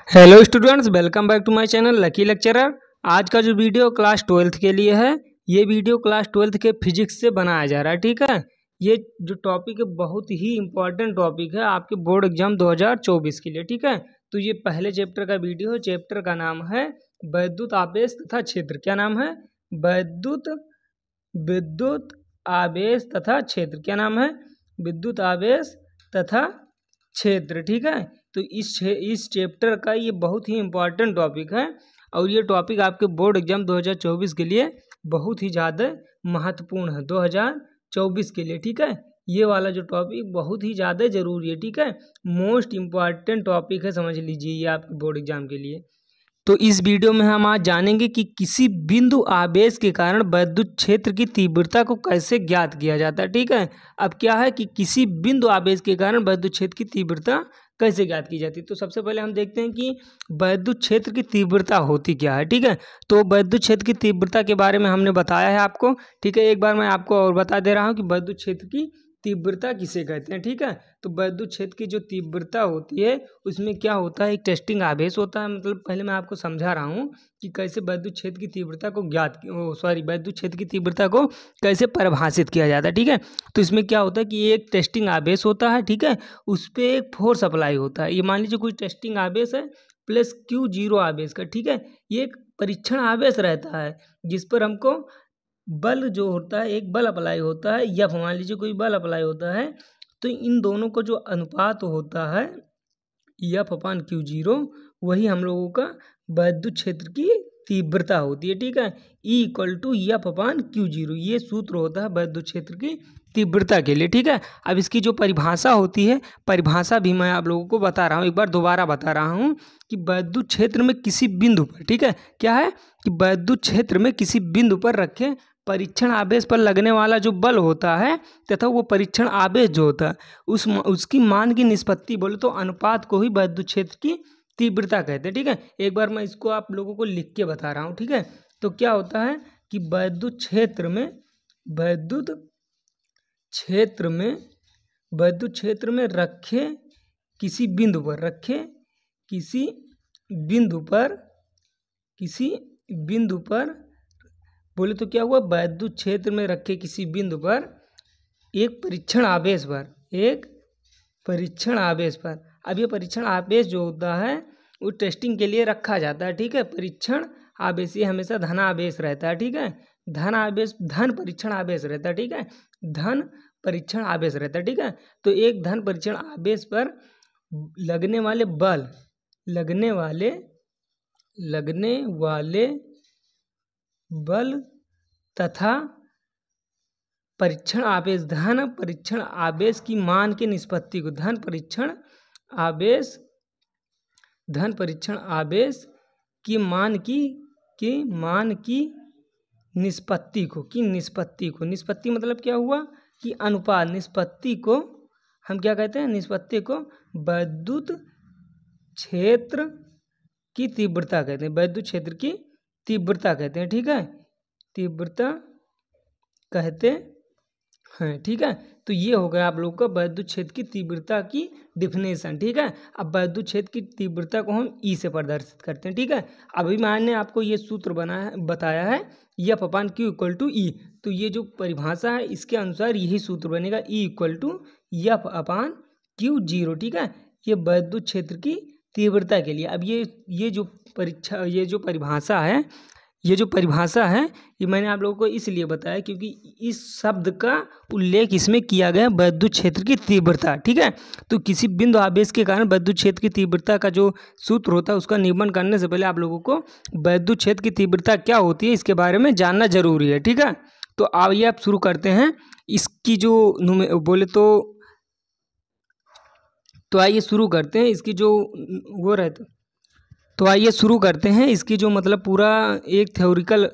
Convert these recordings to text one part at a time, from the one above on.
Hello students, welcome back to my channel Lucky Lecturer. आज का जो वीडियो क्लास 12th के लिए है, ये वीडियो क्लास 12th के फिजिक्स से बनाया जा रहा है। ठीक है, ये जो टॉपिक है बहुत ही इंपॉर्टेंट टॉपिक है आपके बोर्ड एग्जाम 2024 के लिए। ठीक है, तो ये पहले चैप्टर का वीडियो है। चैप्टर का नाम है वैद्युत आवेश तथा क्षेत्र। क्या नाम है? वैद्युत विद्युत आवेश तथा क्षेत्र। क्या नाम है? विद्युत आवेश तथा क्षेत्र। ठीक है, तो इस चैप्टर का ये बहुत ही इम्पोर्टेंट टॉपिक है और ये टॉपिक आपके बोर्ड एग्जाम 2024 के लिए बहुत ही ज़्यादा महत्वपूर्ण है 2024 के लिए। ठीक है, ये वाला जो टॉपिक बहुत ही ज़्यादा ज़रूरी है। ठीक है, मोस्ट इम्पॉर्टेंट टॉपिक है, समझ लीजिए ये आपके बोर्ड एग्जाम के लिए। तो इस वीडियो में हम आज जानेंगे कि किसी बिंदु आवेश के कारण विद्युत क्षेत्र की तीव्रता को कैसे ज्ञात किया जाता है। ठीक है, अब क्या है कि किसी बिंदु आवेश के कारण विद्युत क्षेत्र की तीव्रता कैसे ज्ञात की जाती है। तो सबसे पहले हम देखते हैं कि विद्युत क्षेत्र की तीव्रता होती क्या है। ठीक है, तो विद्युत क्षेत्र की तीव्रता के बारे में हमने बताया है आपको। ठीक है, एक बार मैं आपको और बता दे रहा हूँ कि विद्युत क्षेत्र की तीव्रता किसे कहते हैं। ठीक है, तो विद्युत क्षेत्र की जो तीव्रता होती है उसमें क्या होता है, एक टेस्टिंग आवेश होता है। मतलब पहले मैं आपको समझा रहा हूँ कि कैसे विद्युत क्षेत्र की तीव्रता को विद्युत क्षेत्र की तीव्रता को कैसे परिभाषित किया जाता है। ठीक है, तो इसमें क्या होता है कि एक टेस्टिंग आवेश होता है। ठीक है, उस पर एक फोर्स अप्लाई होता है। ये मान लीजिए कोई टेस्टिंग आवेश है प्लस Q0 आवेश का। ठीक है, ये एक परीक्षण आवेश रहता है जिस पर हमको बल जो होता है, एक बल अप्लाई होता है या मान लीजिए कोई बल अप्लाई होता है। तो इन दोनों का जो अनुपात होता है F/Q0, वही हम लोगों का विद्युत क्षेत्र की तीव्रता होती है। ठीक है, E=F/Q0, ये सूत्र होता है विद्युत क्षेत्र की तीव्रता के लिए। ठीक है, अब इसकी जो परिभाषा होती है, परिभाषा भी मैं आप लोगों को बता रहा हूँ, एक बार दोबारा बता रहा हूँ कि विद्युत क्षेत्र में किसी बिंदु पर, ठीक है, क्या है कि विद्युत क्षेत्र में किसी बिंदु पर रखे परीक्षण आवेश पर लगने वाला जो बल होता है तथा वो परीक्षण आवेश जो होता है उसकी मान की निष्पत्ति बोले तो अनुपात को ही विद्युत क्षेत्र की तीव्रता कहते हैं। ठीक है, एक बार मैं इसको आप लोगों को लिख के बता रहा हूँ। ठीक है, तो क्या होता है कि विद्युत क्षेत्र में रखे किसी बिंदु पर बोले तो क्या हुआ, विद्युत क्षेत्र में रखे किसी बिंदु पर एक परीक्षण आवेश पर अब ये परीक्षण आवेश जो होता है वो टेस्टिंग के लिए रखा जाता है। ठीक है, परीक्षण आवेश ये हमेशा धन आवेश रहता है। ठीक है, धन परीक्षण आवेश रहता है। ठीक है, धन परीक्षण आवेश रहता है। ठीक है, तो एक धन परीक्षण आवेश पर लगने वाले बल तथा धन परीक्षण आवेश की मान के निष्पत्ति को धन परीक्षण आवेश की मान की निष्पत्ति मतलब क्या हुआ कि अनुपात, निष्पत्ति को हम क्या कहते हैं, निष्पत्ति को विद्युत क्षेत्र की तीव्रता कहते हैं, विद्युत क्षेत्र की तीव्रता कहते हैं। ठीक है, तीव्रता कहते हैं। ठीक है, तो ये हो गया आप लोगों का विद्युत क्षेत्र की तीव्रता की डिफिनेशन। ठीक है, अब विद्युत क्षेत्र की तीव्रता को हम ई से प्रदर्शित करते हैं। ठीक है, अभी मैंने आपको ये सूत्र बताया है F/Q=E। तो ये जो परिभाषा है इसके अनुसार यही सूत्र बनेगा, E=F/Q0। ठीक है, ये विद्युत क्षेत्र की तीव्रता के लिए। अब ये जो परिभाषा है ये मैंने आप लोगों को इसलिए बताया क्योंकि इस शब्द का उल्लेख इसमें किया गया विद्युत क्षेत्र की तीव्रता। ठीक है, तो किसी बिंदु आवेश के कारण विद्युत क्षेत्र की तीव्रता का जो सूत्र होता है उसका निरूपण करने से पहले आप लोगों को विद्युत क्षेत्र की तीव्रता क्या होती है इसके बारे में जानना जरूरी है। ठीक है, तो आइए आप शुरू करते हैं इसकी जो बोले तो आइए शुरू करते हैं इसकी जो वो रहता तो आइए शुरू करते हैं इसकी जो मतलब पूरा एक थ्योरिकल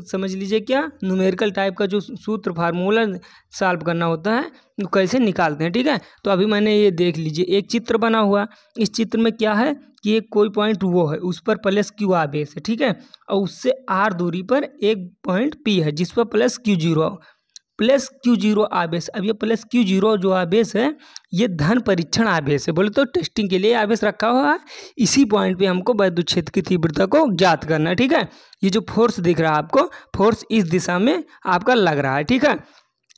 समझ लीजिए, क्या न्यूमेरिकल टाइप का जो सूत्र फार्मूला सॉल्व करना होता है वो कैसे निकालते हैं। ठीक है, तो अभी मैंने ये देख लीजिए एक चित्र बना हुआ। इस चित्र में क्या है कि एक कोई पॉइंट वो है उस पर प्लस Q आवेश है। ठीक है, और उससे R दूरी पर एक पॉइंट P है जिस पर प्लस Q0 प्लस Q0 आवेश। अब ये प्लस Q0 जो आवेश है ये धन परीक्षण आवेश है, बोले तो टेस्टिंग के लिए आवेश रखा हुआ है। इसी पॉइंट पे हमको वैद्युत क्षेत्र की तीव्रता को ज्ञात करना है, ठीक है। ये जो फोर्स दिख रहा है आपको, फोर्स इस दिशा में आपका लग रहा है, ठीक है,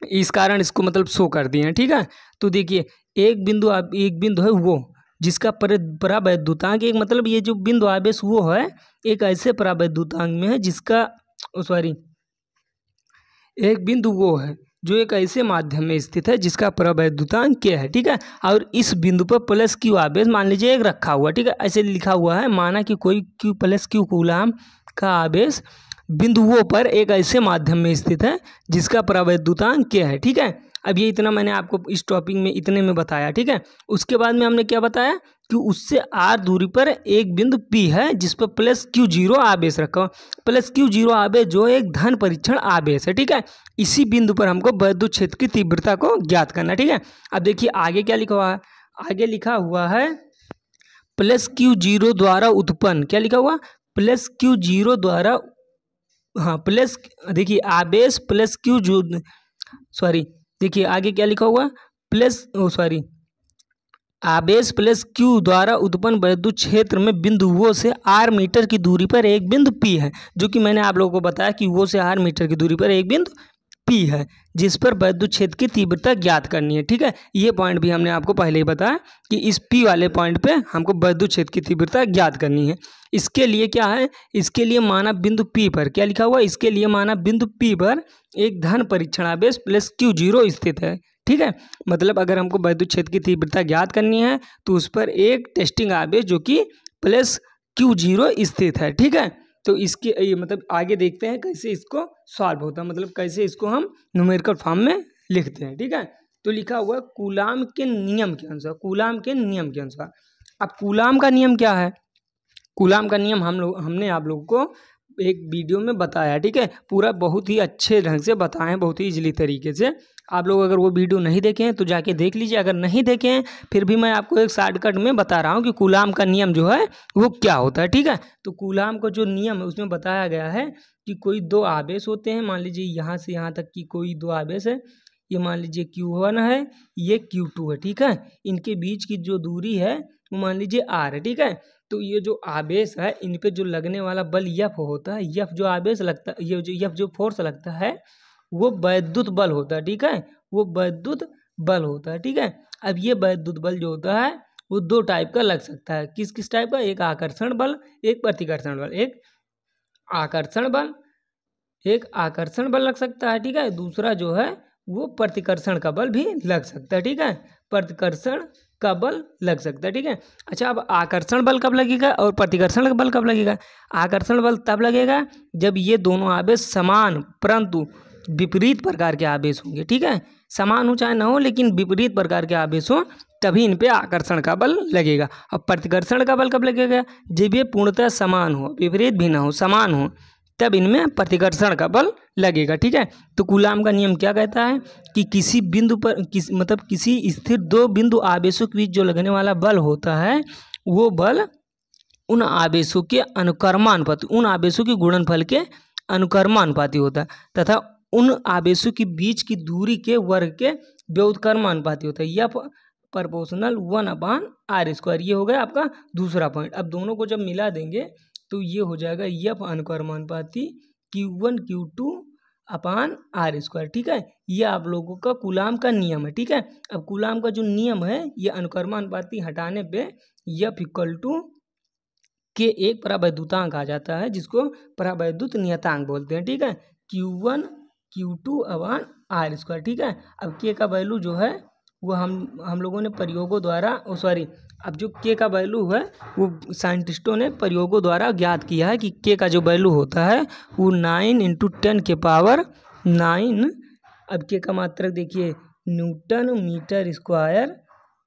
इस कारण इसको मतलब शो कर दिए हैं, ठीक है। तो देखिए एक बिंदु है वो जिसका परावैद्युतांक, एक मतलब ये जो बिंदु आवेश वो है एक ऐसे परावैद्युतांक में है जिसका सॉरी एक बिंदु वो है जो एक ऐसे माध्यम में स्थित है जिसका परावैद्युतांक क्या है, ठीक है। और इस बिंदु पर प्लस Q आवेश मान लीजिए एक रखा हुआ, ठीक है, ऐसे लिखा हुआ है, माना कि कोई Q प्लस Q कूलाम का आवेश बिंदुओं पर एक ऐसे माध्यम में स्थित है जिसका परावैद्युतांक क्या है, ठीक है। अब ये इतना मैंने आपको इस टॉपिक में इतने में बताया, ठीक है। उसके बाद में हमने क्या बताया कि उससे r दूरी पर एक बिंदु P है जिस पर प्लस Q0 आवेश रखा हो। प्लस Q0 आवेश जो एक धन परीक्षण आवेश है, ठीक है। इसी बिंदु पर हमको वैद्युत क्षेत्र की तीव्रता को ज्ञात करना, ठीक है। अब देखिए आगे क्या लिखा हुआ है, आगे लिखा हुआ है प्लस Q0 द्वारा उत्पन्न, क्या लिखा हुआ, प्लस Q0 द्वारा, हाँ प्लस, देखिए आवेश प्लस Q जो सॉरी देखिए आगे क्या लिखा हुआ, प्लस आवेश प्लस Q द्वारा उत्पन्न वैद्युत क्षेत्र में बिंदुओं से r मीटर की दूरी पर एक बिंदु P है, जो कि मैंने आप लोगों को बताया कि वो से r मीटर की दूरी पर एक बिंदु P है जिस पर वैद्युत क्षेत्र की तीव्रता ज्ञात करनी है, ठीक है। ये पॉइंट भी हमने आपको पहले ही बताया कि इस P वाले पॉइंट पे हमको वैद्युत क्षेत्र की तीव्रता ज्ञात करनी है। इसके लिए क्या है, इसके लिए माना बिंदु P पर क्या लिखा हुआ, इसके लिए माना बिंदु P पर एक धन परीक्षण आवेश प्लस Q0 स्थित है, ठीक है। मतलब अगर हमको वैद्युत क्षेत्र की तीव्रता ज्ञात करनी है तो उस पर एक टेस्टिंग आवेश जो कि प्लस Q0 स्थित है, ठीक है। तो इसके मतलब आगे देखते हैं कैसे इसको सॉल्व होता है, मतलब कैसे इसको हम न्यूमेरिकल फॉर्म में लिखते हैं, ठीक है। तो लिखा हुआ कूलाम के नियम के अनुसार, कूलाम के नियम के अनुसार। अब कूलाम का नियम क्या है, कूलाम का नियम हमने आप लोगों को एक वीडियो में बताया, ठीक है, पूरा बहुत ही अच्छे ढंग से बताए हैं, बहुत ही इजीली तरीके से। आप लोग अगर वो वीडियो नहीं देखे हैं तो जाके देख लीजिए, अगर नहीं देखे हैं फिर भी मैं आपको एक शॉर्टकट में बता रहा हूँ कि कूलाम का नियम जो है वो क्या होता है, ठीक है। तो कूलाम का जो नियम है उसमें बताया गया है कि कोई दो आवेश होते हैं, मान लीजिए यहाँ से यहाँ तक की कोई दो आवेश है, ये मान लीजिए Q1 है, ये Q2 है, ठीक है। इनके बीच की जो दूरी है वो मान लीजिए R है, ठीक है। तो ये जो आवेश है इन पे जो लगने वाला बल F होता है, F जो आवेश लगता है, ये जो F जो फोर्स लगता है वो वैद्युत बल होता है, ठीक है, वो वैद्युत बल होता है, ठीक है। अब ये वैद्युत बल जो होता है वो दो टाइप का लग सकता है, किस किस टाइप का, एक आकर्षण बल, एक प्रतिकर्षण बल। एक आकर्षण बल लग सकता है, ठीक है। दूसरा जो है वो प्रतिकर्षण का बल भी लग सकता है, ठीक है, प्रतिकर्षण का बल लग सकता है, ठीक है। अच्छा अब आकर्षण बल कब लगेगा और प्रतिकर्षण का बल कब लगेगा, आकर्षण बल तब लगेगा जब ये दोनों आवेश समान परंतु विपरीत प्रकार के आवेश होंगे, ठीक है। समान हो चाहे ना हो लेकिन विपरीत प्रकार के आवेश हो तभी इन पे आकर्षण का बल लगेगा। और प्रतिकर्षण का बल कब लगेगा, जब ये पूर्णतः समान हो, विपरीत भी ना हो, समान हो, तब इनमें प्रतिकर्षण का बल लगेगा, ठीक है। तो कूलाम का नियम क्या कहता है कि किसी बिंदु पर किसी स्थिर दो बिंदु आवेशों के बीच जो लगने वाला बल होता है वो बल उन आवेशों के अनुक्रमानुपाती, उन आवेशों के गुणनफल के अनुक्रमानुपाती होता है तथा उन आवेशों के बीच की दूरी के वर्ग के व्युत्क्रमानुपाती होता है, या प्रोपोर्शनल 1/r²। ये हो गया आपका दूसरा पॉइंट। अब दोनों को जब मिला देंगे तो ये हो जाएगा F अनुक्रमानुपाती Q1 Q2 अपान r², ठीक है। ये आप लोगों का कूलाम का नियम है, ठीक है। अब कूलाम का जो नियम है ये अनुक्रमानुपाती हटाने पे F इक्वल टू के एक परावैद्युतांक आ जाता है जिसको परावैद्युत नियतांक बोलते हैं, ठीक है। Q1 Q2 अपान r², ठीक है। अब के का वैल्यू जो है वो हम लोगों ने प्रयोगों द्वारा अब जो के का वैल्यू है वो साइंटिस्टों ने प्रयोगों द्वारा ज्ञात किया है कि के का जो वैल्यू होता है वो 9 × 10 के पावर 9। अब के का मात्रक देखिए न्यूटन मीटर स्क्वायर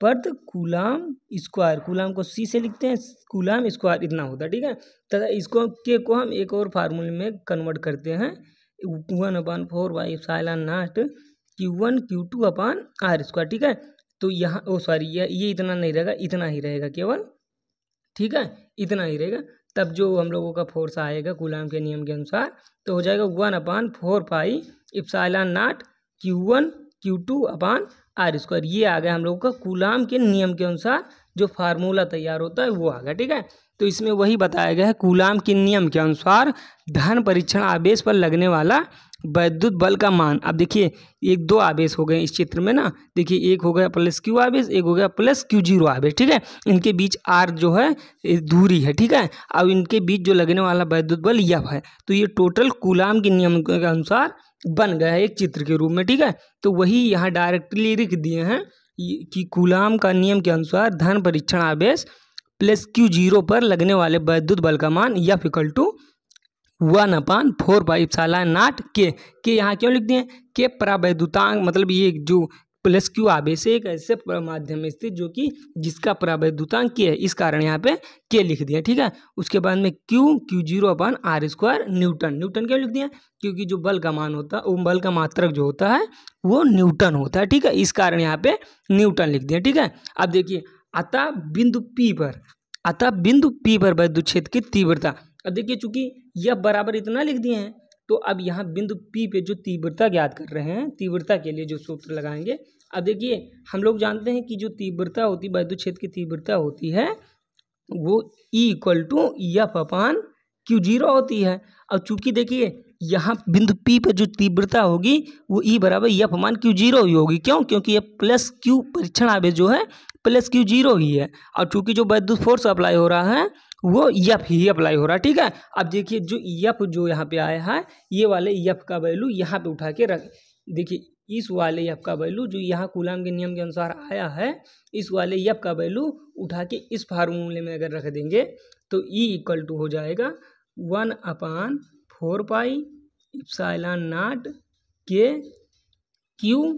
पर कूलाम स्क्वायर, कूलाम को C से लिखते हैं, कूलाम स्क्वायर इतना होता है, ठीक है। तथा इसको के को हम एक और फार्मूले में कन्वर्ट करते हैं 1/4/ε0 Q1 Q2 अपान r², ठीक है। तो यहाँ ये इतना नहीं रहेगा, इतना ही रहेगा केवल, ठीक है, इतना ही रहेगा। तब जो हम लोगों का फोर्स आएगा कूलाम के नियम के अनुसार तो हो जाएगा 1/4πε0 Q1 Q2 अपान आर स्क्वायर। ये आ गया हम लोगों का कूलाम के नियम के अनुसार जो फार्मूला तैयार होता है वो आ गया। ठीक है, तो इसमें वही बताया गया है कूलाम के नियम के अनुसार धन परीक्षण आवेश पर लगने वाला वैद्युत बल का मान। अब देखिए एक दो आवेश हो गए इस चित्र में ना, देखिए एक हो गया प्लस क्यू आवेश, एक हो गया प्लस क्यू जीरो आवेश। ठीक है, इनके बीच आर जो है दूरी है। ठीक है, अब इनके बीच जो लगने वाला वैद्युत बल यफ है, तो ये टोटल कूलाम के नियम के अनुसार बन गया है एक चित्र के रूप में। ठीक है, तो वही यहाँ डायरेक्टली लिख दिए हैं कि कूलाम का नियम के अनुसार धन परीक्षण आवेश प्लस क्यू जीरो पर लगने वाले वैद्युत बल का मान F इक्वल टू 1/4πε0 के यहाँ क्यों लिख दिए के परावैद्युतांक, मतलब ये जो प्लस क्यू आवेश है एक ऐसे माध्यम में स्थित जो कि जिसका परावैद्युतांक के है, इस कारण यहाँ पे के लिख दिया। ठीक है, उसके बाद में Q zero upon R square Newton. Newton क्यों लिख दिया, क्योंकि जो बल का मान होता है वो बल का मात्रक जो होता है वो न्यूटन होता है। ठीक है, इस कारण यहाँ पे न्यूटन लिख दिया। ठीक है, अब देखिए अतः बिंदु P पर वैद्युत क्षेत्र की तीव्रता। अब देखिए चूंकि यह बराबर इतना लिख दिए हैं, तो अब यहाँ बिंदु P पे जो तीव्रता ज्ञात कर रहे हैं, तीव्रता के लिए जो सूत्र लगाएंगे। अब देखिए हम लोग जानते हैं कि जो तीव्रता होती है वैद्युत क्षेत्र की तीव्रता होती है वो E equal to F upon Q zero होती है। और चूंकि देखिए यहाँ बिंदु P पर जो तीव्रता होगी वो E बराबर F अपान क्यू जीरो ही होगी। क्यों, क्योंकि ये प्लस क्यू परीक्षण आवेश जो है प्लस क्यू जीरो ही है, और चूंकि जो विद्युत फोर्स अप्लाई हो रहा है वो F ही अप्लाई हो रहा है। ठीक है, अब देखिए जो F जो यहाँ पे आया है ये वाले F का वैल्यू यहाँ पे उठा के रख, देखिए इस वाले F का वैल्यू जो यहाँ कूलाम के नियम के अनुसार आया है, इस वाले F का वैल्यू उठा के इस फार्मूले में अगर रख देंगे तो E इक्वल टू हो जाएगा 1/4πε0 के क्यू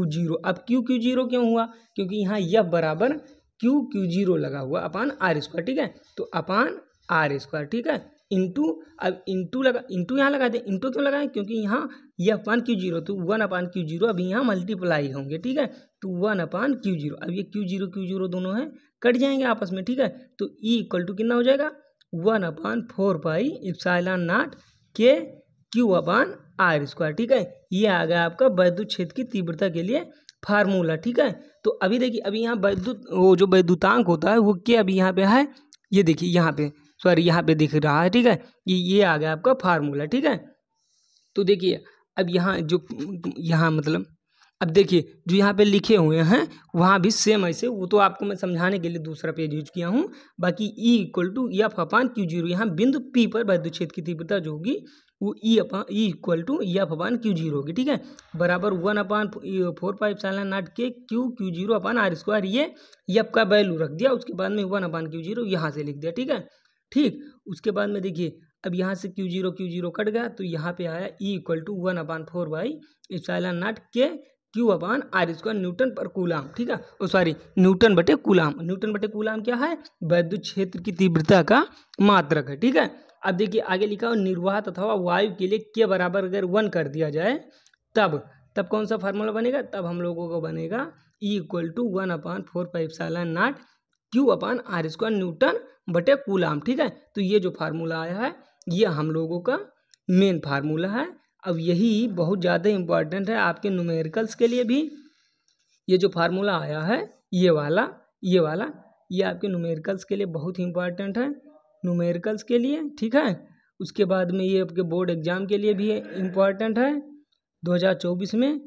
जीरो। अब क्यू जीरो क्यों हुआ, क्योंकि यहाँ F बराबर क्यू जीरो लगा हुआ अपान आर स्क्वायर। ठीक है, तो अपान आर स्क्वायर। ठीक है, इंटू, अब इंटू लगा, इंटू यहाँ लगा दें। इंटू क्यों लगाएं, क्योंकि यहाँ ये अपान क्यू जीरो, तो 1/Q0 अभी यहाँ मल्टीप्लाई होंगे। ठीक है, तो 1/Q0, अब ये क्यू जीरो दोनों हैं कट जाएंगे आपस में। ठीक है, तो E इक्वल टू कितना हो जाएगा 1/4πε0 के क्यू अपान आर स्क्वायर। ठीक है, ये आ गया आपका वैद्युत क्षेत्र की तीव्रता के लिए फार्मूला। ठीक है, तो अभी देखिए अभी यहाँ वैद्युत वो जो वैद्युतांक होता है वो क्या अभी यहाँ पे है, ये देखिए यहाँ पे, सॉरी यहाँ पे दिख रहा है। ठीक है, ये आ गया आपका फार्मूला। ठीक है, तो देखिए अब यहाँ जो यहाँ मतलब अब देखिए जो यहाँ पे लिखे हुए हैं वहाँ भी सेम ऐसे, वो तो आपको मैं समझाने के लिए दूसरा पेज यूज किया हूँ। बाकी E equal to F upon Q zero, यहाँ बिंदु P पर वैद्युत क्षेत्र की तीव्रता जो होगी वो E equal to F upon Q zero होगी। ठीक है, बराबर 1/4πε0 के Q zero upon R square, ये F का वैल्यू रख दिया, उसके बाद में 1/Q0 यहाँ से लिख दिया। ठीक है, ठीक, उसके बाद में देखिए अब यहाँ से क्यू जीरो कट गया, तो यहाँ पे आया E इक्वल टू 1/4πε0 के Q upon R square Newton पर कूलाम। ठीक है, ओ सॉरी न्यूटन बटे कूलाम। न्यूटन बटे कूलाम क्या है, वैद्युत क्षेत्र की तीव्रता का मात्रक है। ठीक है, अब देखिए आगे लिखा हो निर्वात अथवा वायु के लिए के बराबर अगर 1 कर दिया जाए तब कौन सा फार्मूला बनेगा, तब हम लोगों को बनेगा E equal to 1/4πε0 Q upon R square newton बटे कूलाम। ठीक है, तो ये जो फार्मूला आया है ये हम लोगों का मेन फार्मूला है। अब यही बहुत ज़्यादा इम्पॉर्टेंट है आपके न्यूमेरिकल्स के लिए भी। ये जो फार्मूला आया है ये वाला ये आपके न्यूमेरिकल्स के लिए बहुत ही इम्पॉर्टेंट है, न्यूमेरिकल्स के लिए। ठीक है, उसके बाद में ये आपके बोर्ड एग्जाम के लिए भी इम्पॉर्टेंट है 2024 में।